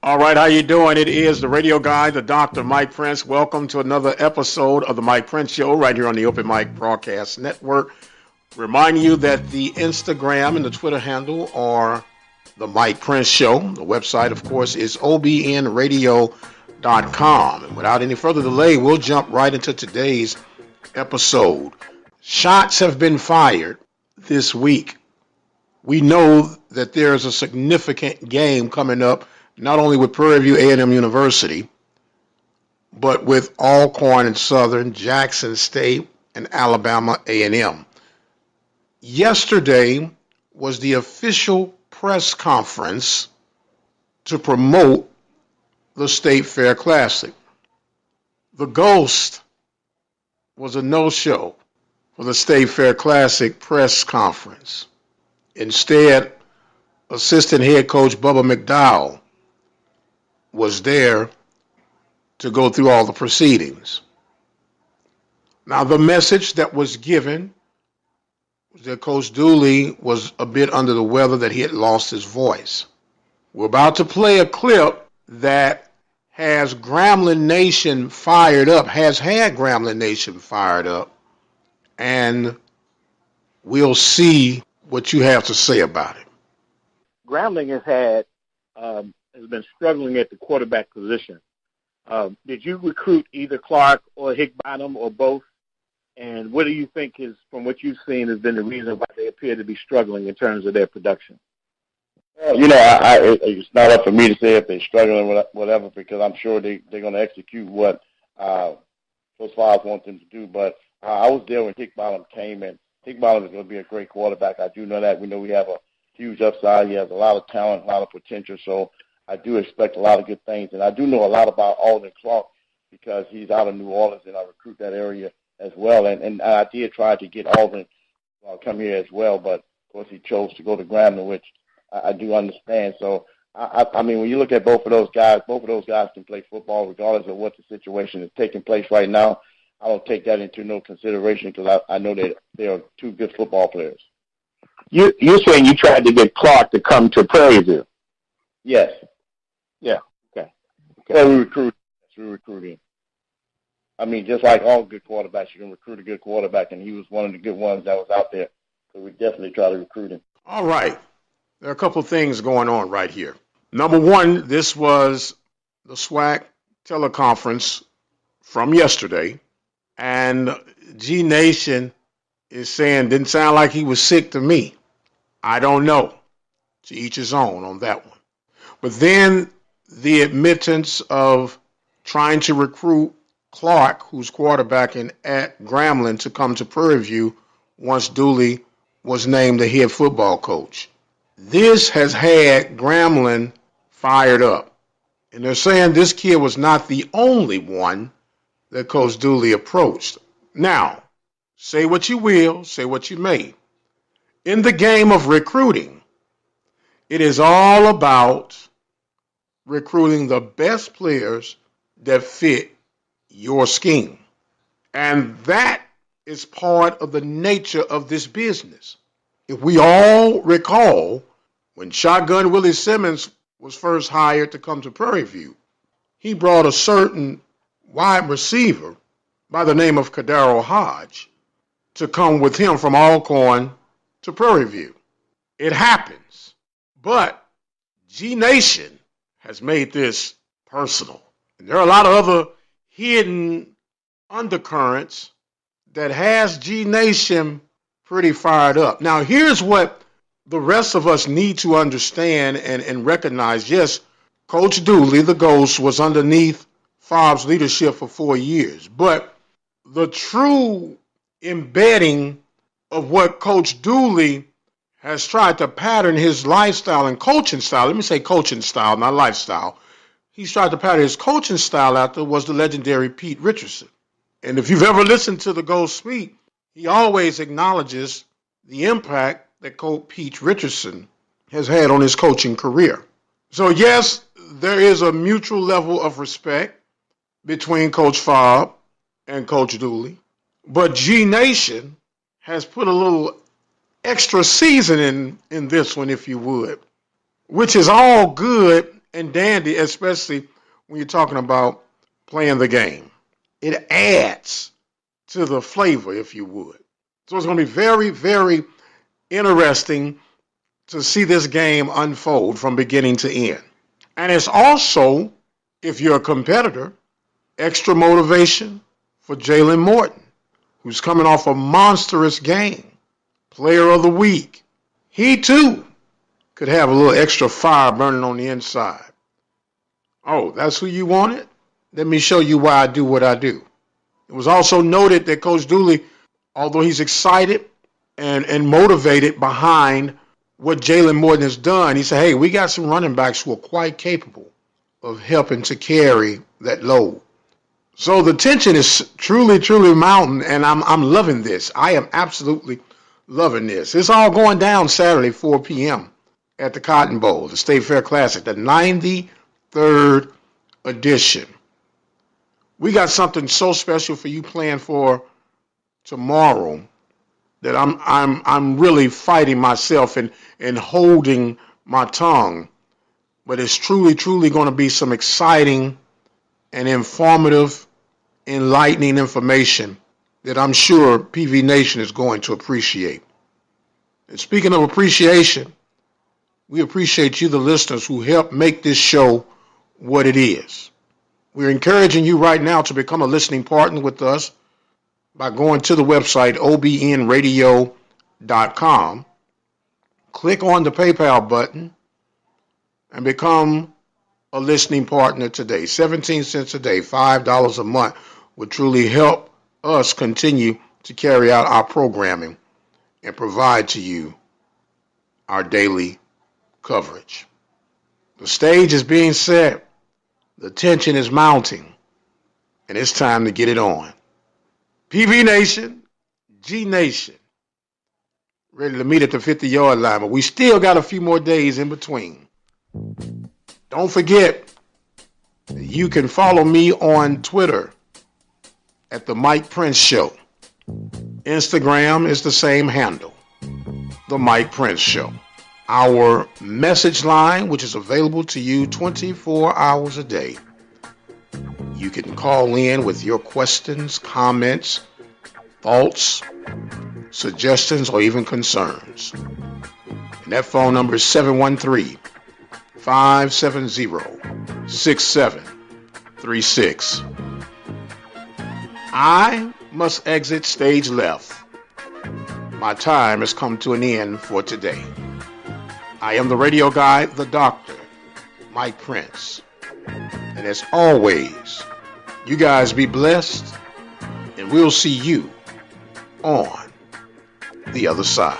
All right, how you doing? It is the radio guy, the Dr. Mike Prince. Welcome to another episode of the Mike Prince Show right here on the Open Mic Broadcast Network. Reminding you that the Instagram and the Twitter handle are the Mike Prince Show. The website, of course, is obnradio.com. And without any further delay, we'll jump right into today's episode. Shots have been fired this week. We know that there's a significant game coming up, not only with Prairie View A&M University, but with Alcorn and Southern, Jackson State, and Alabama A&M. Yesterday was the official press conference to promote the State Fair Classic. The Ghost was a no-show for the State Fair Classic press conference. Instead, assistant head coach Bubba McDowell was there to go through all the proceedings. Now, the message that was given was that Coach Dooley was a bit under the weather, that he had lost his voice. We're about to play a clip that has Grambling Nation fired up, has had Grambling Nation fired up, and we'll see what you have to say about it. Grambling has been struggling at the quarterback position. Did you recruit either Clark or Hickbottom or both? And what do you think is, from what you've seen, has been the reason why they appear to be struggling in terms of their production? Well, it's not up for me to say if they're struggling with whatever, because I'm sure they're going to execute what Coach Favre wants them to do. But I was there when Hickbottom came, and Hickbottom is going to be a great quarterback. I do know that. We know we have a huge upside. He has a lot of talent, a lot of potential. So I do expect a lot of good things. And I do know a lot about Alden Clark because he's out of New Orleans, and I recruit that area as well. And I did try to get Alden come here as well, but, of course, he chose to go to Grambling, which I do understand. So, I mean, when you look at both of those guys can play football regardless of what the situation is taking place right now. I don't take that into no consideration because I know that they are two good football players. You're saying you tried to get Clark to come to Prairie View? Yes. Yeah. Okay. Well, we recruit him. I mean, just like all good quarterbacks, you can recruit a good quarterback, and he was one of the good ones that was out there. So we definitely try to recruit him. All right. There are a couple of things going on right here. Number one, this was the SWAC teleconference from yesterday, and G Nation is saying didn't sound like he was sick to me. I don't know. To each his own on that one. But then the admittance of trying to recruit Clark, who's quarterbacking at Grambling, to come to Prairie View once Dooley was named the head football coach. This has had Grambling fired up. And they're saying this kid was not the only one that Coach Dooley approached. Now, say what you will, say what you may. In the game of recruiting, it is all about recruiting the best players that fit your scheme. And that is part of the nature of this business. If we all recall, when Shotgun Willie Simmons was first hired to come to Prairie View, he brought a certain wide receiver by the name of Kadaro Hodge to come with him from Alcorn to Prairie View. It happens. But G Nation has made this personal. And there are a lot of other hidden undercurrents that has G Nation pretty fired up. Now, here's what the rest of us need to understand and recognize. Yes, Coach Dooley, the Ghost, was underneath Favre's leadership for 4 years. But the true embedding of what Coach Dooley has tried to pattern his lifestyle and coaching style, let me say coaching style, not lifestyle. He's tried to pattern his coaching style after was the legendary Pete Richardson. And if you've ever listened to the Ghost speak, he always acknowledges the impact that Coach Pete Richardson has had on his coaching career. So yes, there is a mutual level of respect between Coach Favre and Coach Dooley, but G Nation has put a little extra seasoning in this one, if you would, which is all good and dandy, especially when you're talking about playing the game. It adds to the flavor, if you would. So it's going to be very, very interesting to see this game unfold from beginning to end. And it's also, if you're a competitor, extra motivation for Jalen Morton, who's coming off a monstrous game, player of the week. He too could have a little extra fire burning on the inside. Oh, that's who you wanted? Let me show you why I do what I do. It was also noted that Coach Dooley, although he's excited and motivated behind what Jalen Morton has done, he said, hey, we got some running backs who are quite capable of helping to carry that load. So the tension is truly, truly mounting, and I'm loving this. I am absolutely loving this. It's all going down Saturday, 4 p.m. at the Cotton Bowl, the State Fair Classic, the 93rd edition. We got something so special for you planned for tomorrow that I'm really fighting myself and holding my tongue. But it's truly, truly going to be some exciting and informative, enlightening information that I'm sure PV Nation is going to appreciate. And speaking of appreciation, we appreciate you, the listeners, who help make this show what it is. We're encouraging you right now to become a listening partner with us by going to the website obnradio.com, click on the PayPal button, and become a listening partner today. 17 cents a day, $5 a month would truly help us continue to carry out our programming and provide to you our daily coverage. The stage is being set. The tension is mounting, and it's time to get it on. PV Nation, G Nation, ready to meet at the 50-yard line, but we still got a few more days in between. Don't forget, you can follow me on Twitter at the Mike Prince Show. Instagram is the same handle, the Mike Prince Show. Our message line, which is available to you 24 hours a day. You can call in with your questions, comments, thoughts, suggestions, or even concerns. And that phone number is 713-570-6736. I must exit stage left. My time has come to an end for today. I am the radio guy, the doctor, Mike Prince. And as always, you guys be blessed, and we'll see you on the other side.